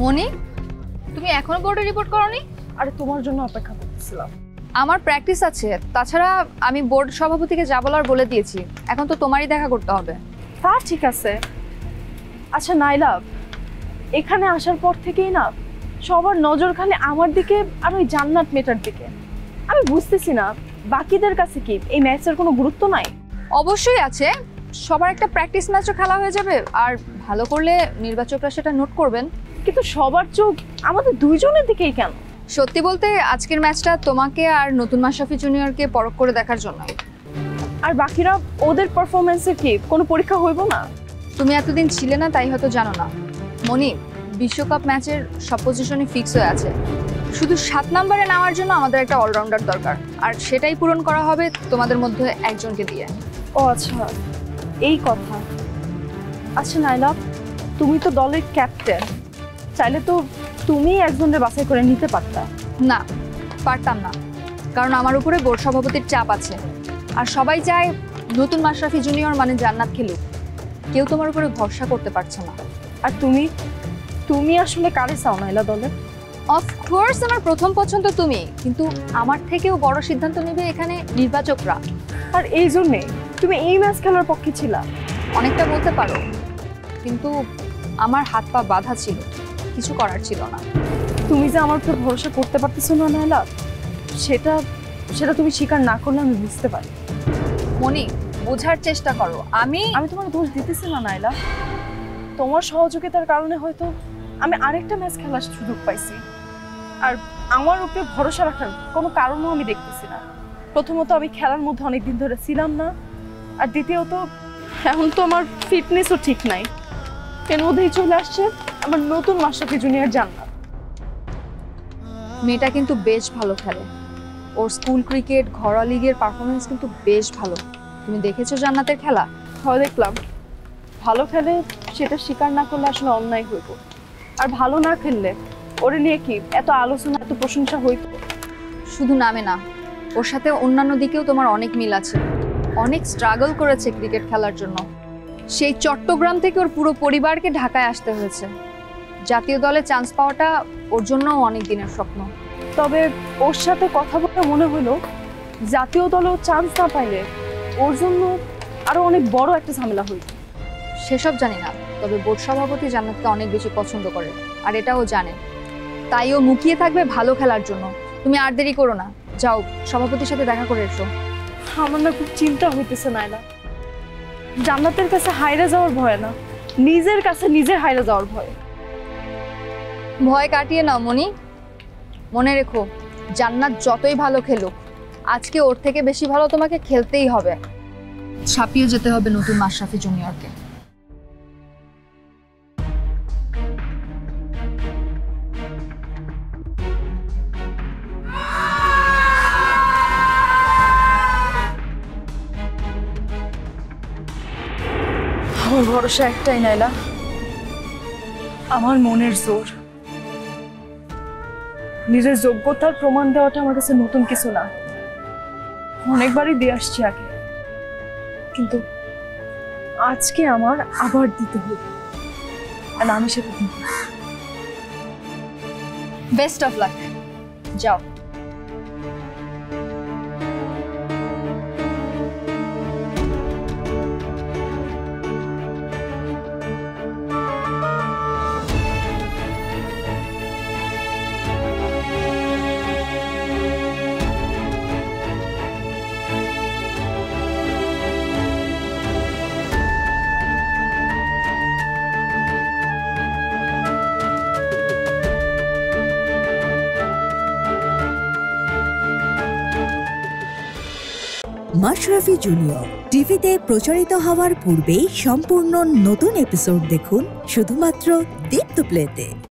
মনি, তুমি এখনো বোর্ডে রিপোর্ট করোনি? আরে তোমার জন্য অপেক্ষা করতেছিলাম। আমার প্র্যাকটিস আছে, তাছাড়া আমি বোর্ড সভাপতিকে যা বলার বলে দিয়েছি। এখন তো তোমারই দেখা করতে হবে। তা ঠিক আছে। আচ্ছা নাইলা, এখানে আসার পর থেকেই না সবার নজর খালি আমার দিকে আর ওই জান্নাত মেয়েটার দিকে। আমি বুঝতেছি না বাকিদের কাছে কি এই ম্যাচের কোনো গুরুত্ব নাই? অবশ্যই আছে, সবার একটা প্র্যাকটিস ম্যাচও খেলা হয়ে যাবে, আর ভালো করলে নির্বাচকরা সেটা নোট করবেন। কিন্তু সবার চোখ আমাদের দুইজনের দিকেই কেন? সত্যি বলতে আজকের ম্যাচটা তোমাকে আর নতুন মাশরাফি জুনিয়রকে পরখ করে দেখার জন্য। আর বাকিরা ওদের পারফরমেন্সের কি কোনো পরীক্ষা হইব না? তুমি এতদিন ছিলে না, তাই হয়তো জানো না। মনি, বিশ্বকাপ ম্যাচের সব পজিশনই ফিক্স হয়ে আছে, শুধু 7 নম্বরে নেওয়ার জন্য আমাদের একটা অলরাউন্ডার দরকার, আর সেটাই পূরণ করা হবে তোমাদের মধ্যে একজনকে দিয়ে। ও আচ্ছা, এই কথা। আচ্ছা নাইলা, তুমি তো দলের ক্যাপ্টেন, চাইলে তো তুমি একজনের বাছাই করে নিতে পারতা। না, পারতাম না, কারণ আমার উপরে বোর্ড সভাপতির চাপ আছে, আর সবাই চায় নতুন মাশরাফি জুনিয়র মানে জান্নাত খেলুক। কেউ তোমার উপরে ভরসা করতে পারছে না। আর তুমি আসলে কারে চাও নাইলা দলে? অফকোর্স আমার প্রথম পছন্দ তুমি, কিন্তু আমার থেকেও বড় সিদ্ধান্ত নেবে এখানে নির্বাচকরা। আর এই জন্যে তুমি এই ম্যাচ খেলার পক্ষে ছিলা? অনেকটা বলতে পারো, কিন্তু আমার হাত পা বাঁধা ছিল, কিছু করার ছিল না। তুমি যে আমার উপর ভরসা করতে পারতেছো না নাইলা, সেটা তুমি স্বীকার না করলে আমি বুঝতে পারি। মনি, বোঝার চেষ্টা করো। আমি তোমার দোষ দিতেছি না নাইলা, তোমার সহযোগিতার কারণে হয়তো আমি আরেকটা ম্যাচ খেলার সুযোগ পাইছি, আর আমার উপরে ভরসা রাখার কোনো কারণও আমি দেখতেছি না। প্রথমত আমি খেলার মধ্যে অনেকদিন ধরে ছিলাম না, আর দ্বিতীয়ত এখন তো আমার ফিটনেসও ঠিক নাই। এর মধ্যেই চলে আসছে আমার নতুন মাশরাফি জুনিয়র জান্নাত। মেয়েটা কিন্তু বেশ ভালো খেলে, ওর স্কুল ক্রিকেট ঘরোয়া লিগের পারফরমেন্স কিন্তু বেশ ভালো। তুমি দেখেছো জান্নাতের খেলা? হয়, দেখলাম। ভালো খেলে সেটা স্বীকার না করলে আসলে অন্যায় হইব, আর ভালো না খেললে ওরে নিয়ে কি এত আলোচনা এত প্রশংসা হইব? শুধু নামে না, ওর সাথে অন্যান্য দিকেও তোমার অনেক মিল আছে। অনেক স্ট্রাগল করেছে ক্রিকেট খেলার জন্য, সেই চট্টগ্রাম থেকে ওর পুরো পরিবারকে ঢাকায় আসতে হয়েছে। জাতীয় দলে চান্স পাওয়াটা ওর জন্যও অনেক দিনের স্বপ্ন। তবে ওর সাথে কথা বলে মনে হলো জাতীয় দলেও চান্স না পাইলে ওর জন্য আরো অনেক বড় একটা ঝামেলা হইত। সেসব জানি না, তবে বোর্ড সভাপতি জান্নাতকে অনেক বেশি পছন্দ করে, আর এটাও জানে, তাই ও মুখিয়ে থাকবে ভালো খেলার জন্য। তুমি আর দেরি করো না, যাও সভাপতির সাথে দেখা করে এসো। আমার না খুব চিন্তা হইতেছে নাইলা, জান্নাতের কাছে হাইরে যাওয়ার ভয় না, নিজের কাছে নিজে হাইরে যাওয়ার ভয়। ভয় কাটিয়ে নাও মনি, মনে রেখো জান্নাত যতই ভালো খেলুক, আজকে ওর থেকে বেশি ভালো তোমাকে খেলতেই হবে। ছাপিয়ে যেতে হবে নতুন মাশরাফি জুনিয়রকে। আমার ভরসা একটাই নাইলা, আমার মনের জোর। নিজের যোগ্যতার প্রমাণ দেওয়াটা আমার কাছে নতুন কিছু না, অনেকবারই দিয়ে আসছি আগে, কিন্তু আজকে আমার আবার দিতে হবে, আর আমি সেটা দিব। বেস্ট অফ লাক, যাও। মাশরাফি জুনিয়র টিভিতে প্রচারিত হওয়ার পূর্বেই সম্পূর্ণ নতুন এপিসোড দেখুন শুধুমাত্র দীপ্ত প্লেতে।